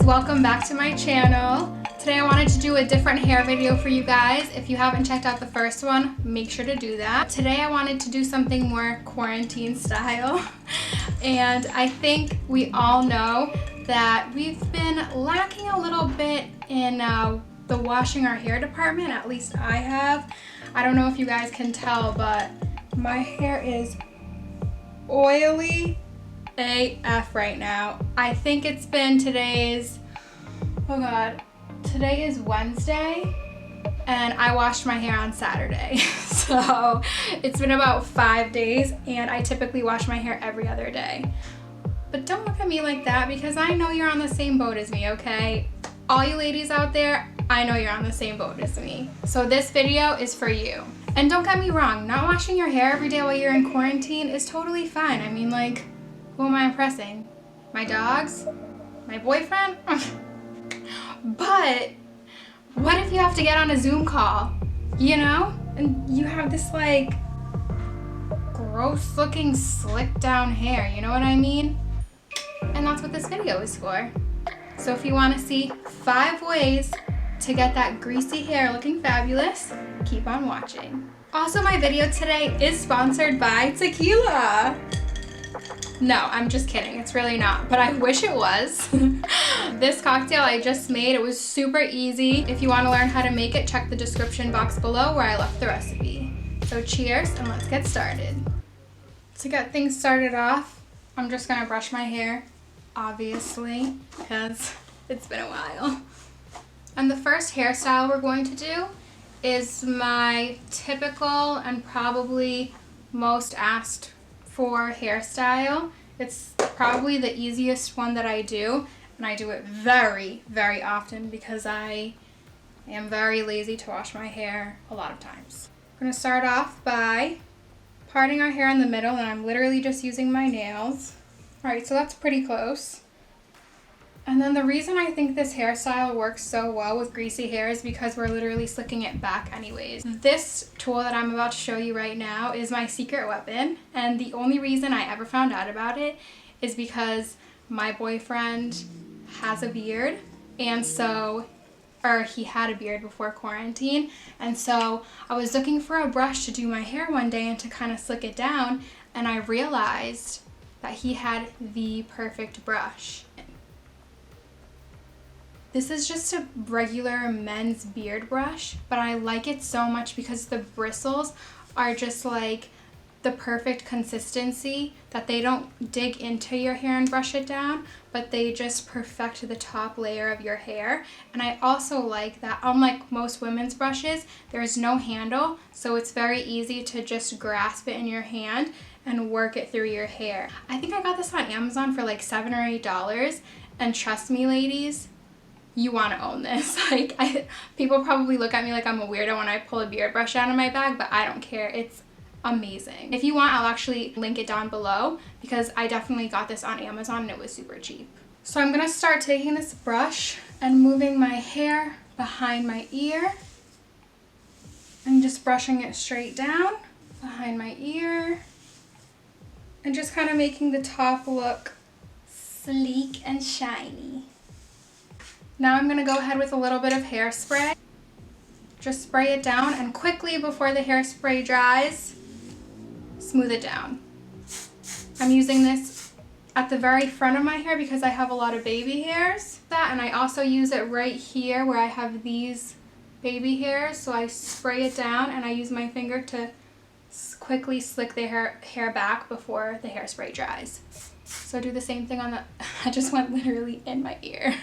welcome back to my channel. Today I wanted to do a different hair video for you guys. If you haven't checked out the first one, make sure to do that. Today I wanted to do something more quarantine style. And I think we all know that we've been lacking a little bit in the washing our hair department. At least I have. I don't know if you guys can tell, but my hair is oily AF right now. I think it's been today is Wednesday and I washed my hair on Saturday. So it's been about 5 days and I typically wash my hair every other day. But don't look at me like that because I know you're on the same boat as me, okay? All you ladies out there, I know you're on the same boat as me. So this video is for you. And don't get me wrong, not washing your hair every day while you're in quarantine is totally fine. I mean, like, who am I impressing? My dogs? My boyfriend? But what if you have to get on a Zoom call, you know? And you have this like gross looking slick down hair, you know what I mean? And that's what this video is for. So if you want to see 5 ways to get that greasy hair looking fabulous, keep on watching. Also, my video today is sponsored by tequila. No, I'm just kidding. It's really not, but I wish it was. This cocktail I just made, it was super easy. If you want to learn how to make it, check the description box below where I left the recipe. So cheers and let's get started. To get things started off, I'm just gonna brush my hair, obviously, because it's been a while. And the first hairstyle we're going to do is my typical and probably most asked for hairstyle. It's probably the easiest one that I do, and I do it very, very often because I am very lazy to wash my hair a lot of times. I'm gonna start off by parting our hair in the middle, and I'm literally just using my nails. All right, so that's pretty close. And then the reason I think this hairstyle works so well with greasy hair is because we're literally slicking it back anyways. This tool that I'm about to show you right now is my secret weapon, and the only reason I ever found out about it is because my boyfriend has a beard, and so, or he had a beard before quarantine, and so I was looking for a brush to do my hair one day and to kind of slick it down, and I realized that he had the perfect brush. This is just a regular men's beard brush, but I like it so much because the bristles are just like the perfect consistency, that they don't dig into your hair and brush it down, but they just perfect the top layer of your hair. And I also like that unlike most women's brushes, there's no handle, so it's very easy to just grasp it in your hand and work it through your hair. I think I got this on Amazon for like $7 or $8, and trust me ladies, you want to own this. Like, people probably look at me like I'm a weirdo when I pull a beard brush out of my bag, but I don't care. It's amazing. If you want, I'll actually link it down below because I definitely got this on Amazon and it was super cheap. So I'm gonna start taking this brush and moving my hair behind my ear and just brushing it straight down behind my ear and just kind of making the top look sleek and shiny. Now I'm gonna go ahead with a little bit of hairspray. Just spray it down, and quickly before the hairspray dries, smooth it down. I'm using this at the very front of my hair because I have a lot of baby hairs. And I also use it right here where I have these baby hairs. So I spray it down and I use my finger to quickly slick the hair back before the hairspray dries. So do the same thing on the, I just went literally in my ear.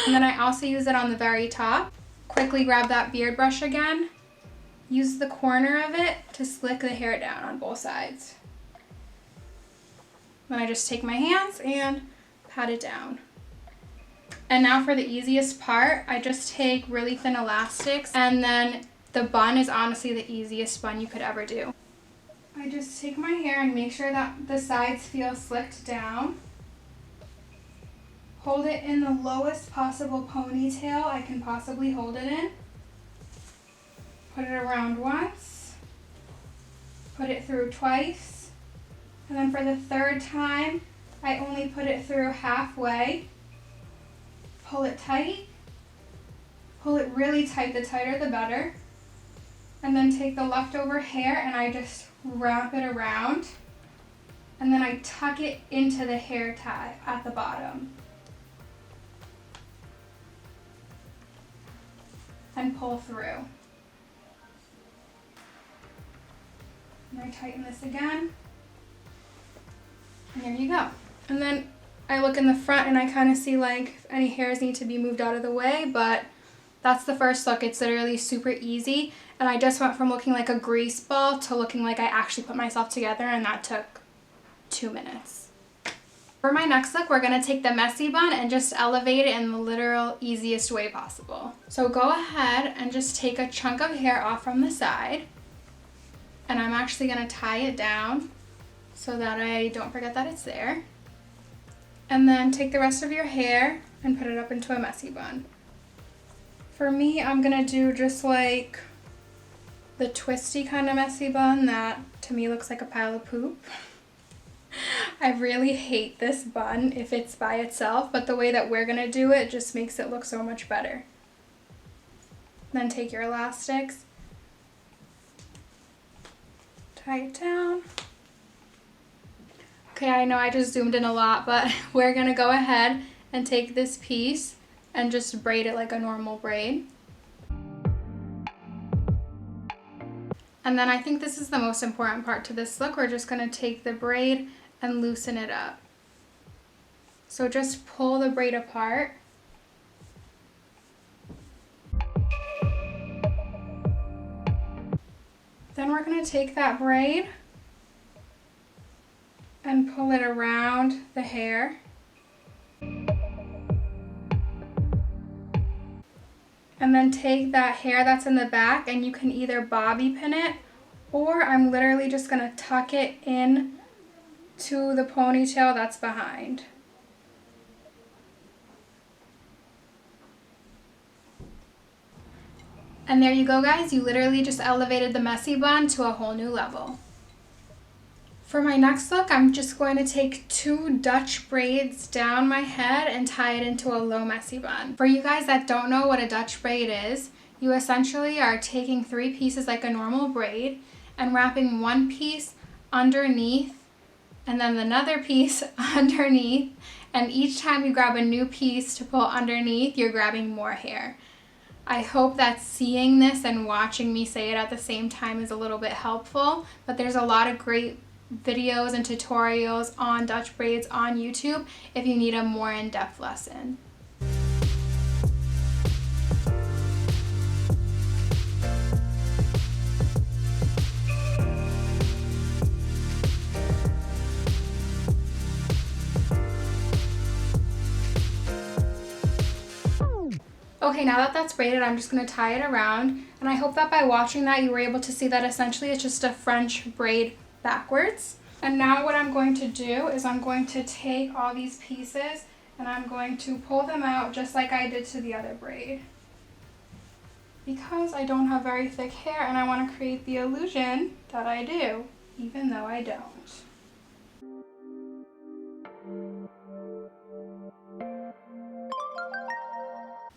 And then I also use it on the very top. Quickly grab that beard brush again. Use the corner of it to slick the hair down on both sides. Then I just take my hands and pat it down. And now for the easiest part, I just take really thin elastics, and then the bun is honestly the easiest bun you could ever do. I just take my hair and make sure that the sides feel slicked down. Hold it in the lowest possible ponytail I can possibly hold it in. Put it around once. Put it through twice. And then for the third time, I only put it through halfway. pull it tight. Pull it really tight. The tighter the better. And then take the leftover hair and I just wrap it around. And then I tuck it into the hair tie at the bottom. And pull through. And I tighten this again. And there you go. And then I look in the front and I kind of see like if any hairs need to be moved out of the way, but that's the first look. It's literally super easy. And I just went from looking like a grease ball to looking like I actually put myself together, and that took 2 minutes. For my next look, we're gonna take the messy bun and just elevate it in the literal easiest way possible. So go ahead and just take a chunk of hair off from the side. And I'm actually gonna tie it down so that I don't forget that it's there. And then take the rest of your hair and put it up into a messy bun. For me, I'm gonna do just like the twisty kind of messy bun that to me looks like a pile of poop. I really hate this bun if it's by itself, but the way that we're gonna do it just makes it look so much better. Then take your elastics, tie it down. Okay, I know I just zoomed in a lot, but we're gonna go ahead and take this piece and just braid it like a normal braid. And then I think this is the most important part to this look. We're just gonna take the braid and loosen it up. So just pull the braid apart. Then we're gonna take that braid and pull it around the hair. And then take that hair that's in the back and you can either bobby pin it, or I'm literally just gonna tuck it in to the ponytail that's behind. And there you go, guys. You literally just elevated the messy bun to a whole new level. For my next look, I'm just going to take 2 Dutch braids down my head and tie it into a low messy bun. For you guys that don't know what a Dutch braid is, you essentially are taking 3 pieces like a normal braid and wrapping one piece underneath and then another piece underneath, and each time you grab a new piece to pull underneath, you're grabbing more hair. I hope that seeing this and watching me say it at the same time is a little bit helpful, but there's a lot of great videos and tutorials on Dutch braids on YouTube if you need a more in-depth lesson. Okay, now that that's braided, I'm just going to tie it around, and I hope that by watching that you were able to see that essentially it's just a French braid backwards. And now what I'm going to do is I'm going to take all these pieces and I'm going to pull them out just like I did to the other braid. Because I don't have very thick hair and I want to create the illusion that I do, even though I don't.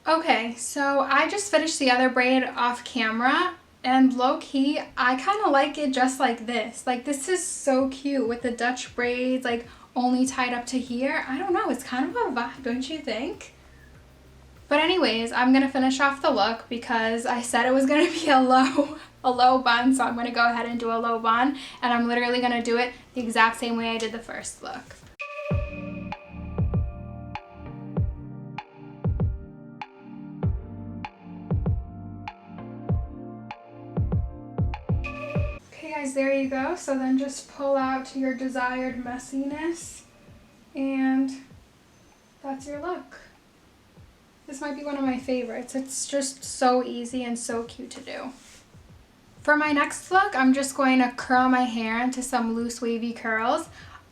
Okay, so I just finished the other braid off camera, and low-key, I kind of like it just like this. Like, this is so cute with the Dutch braids, like, only tied up to here. I don't know, it's kind of a vibe, don't you think? But anyways, I'm going to finish off the look because I said it was going to be a low bun, so I'm going to go ahead and do a low bun, and I'm literally going to do it the exact same way I did the first look. Guys, there you go. So then just pull out your desired messiness and that's your look. This might be one of my favorites. It's just so easy and so cute to do. For my next look, I'm just going to curl my hair into some loose wavy curls.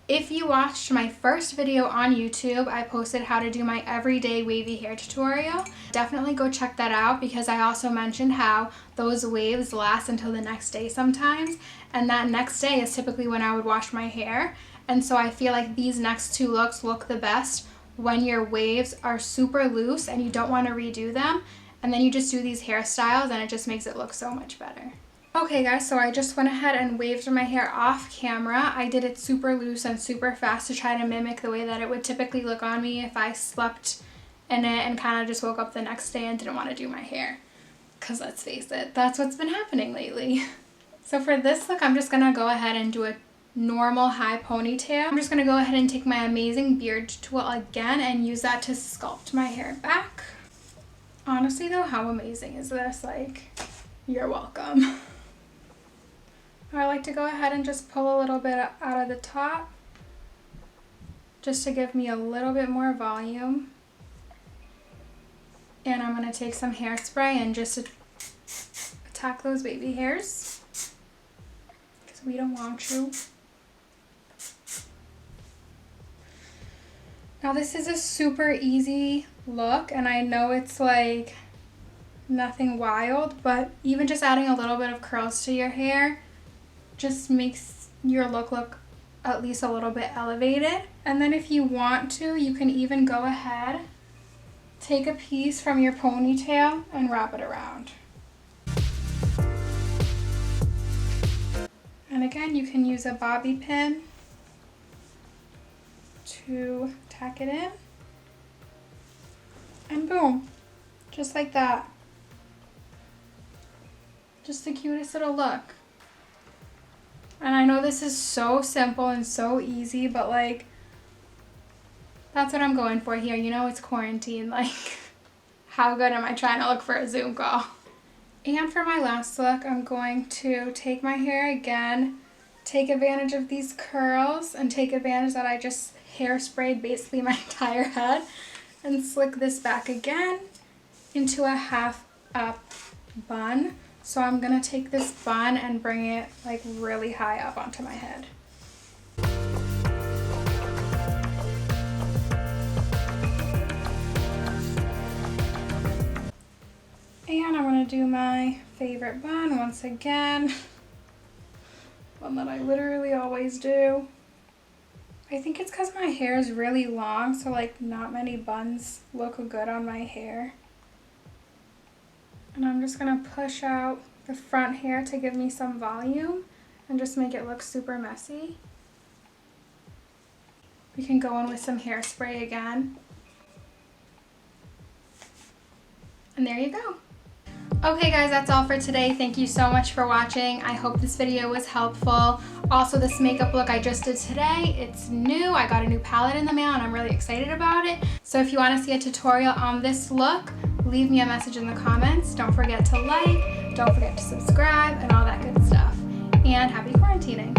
If you watched my first video on YouTube, I posted how to do my everyday wavy hair tutorial. Definitely go check that out because I also mentioned how those waves last until the next day sometimes, and that next day is typically when I would wash my hair. And so I feel like these next 2 looks look the best when your waves are super loose and you don't want to redo them, and then you just do these hairstyles and it just makes it look so much better. Okay guys, so I just went ahead and waved my hair off camera. I did it super loose and super fast to try to mimic the way that it would typically look on me if I slept in it and kind of just woke up the next day and didn't want to do my hair. Because let's face it, that's what's been happening lately. So for this look, I'm just going to go ahead and do a normal high ponytail. I'm just going to go ahead and take my amazing beard tool again and use that to sculpt my hair back. Honestly though, how amazing is this? Like, you're welcome. I like to go ahead and just pull a little bit out of the top just to give me a little bit more volume. And I'm going to take some hairspray and just attack those baby hairs because we don't want to. Now this is a super easy look, and I know it's like nothing wild, but even just adding a little bit of curls to your hair just makes your look at least a little bit elevated. And then if you want to, you can even go ahead, take a piece from your ponytail and wrap it around. And again, you can use a bobby pin to tack it in. And boom, just like that. Just the cutest little look. And I know this is so simple and so easy, but like, that's what I'm going for here. You know, it's quarantine. Like, how good am I trying to look for a Zoom call? And for my last look, I'm going to take my hair again, take advantage of these curls, and take advantage that I just hairsprayed basically my entire head, and slick this back again into a half up bun. So I'm gonna take this bun and bring it like really high up onto my head. And I'm gonna do my favorite bun once again. One that I literally always do. I think it's because my hair is really long, so like not many buns look good on my hair. And I'm just gonna push out the front hair to give me some volume and just make it look super messy. We can go in with some hairspray again. And there you go. Okay guys, that's all for today. Thank you so much for watching. I hope this video was helpful. Also, this makeup look I just did today, it's new. I got a new palette in the mail and I'm really excited about it. So if you want to see a tutorial on this look, leave me a message in the comments. Don't forget to like, don't forget to subscribe, and all that good stuff. And happy quarantining.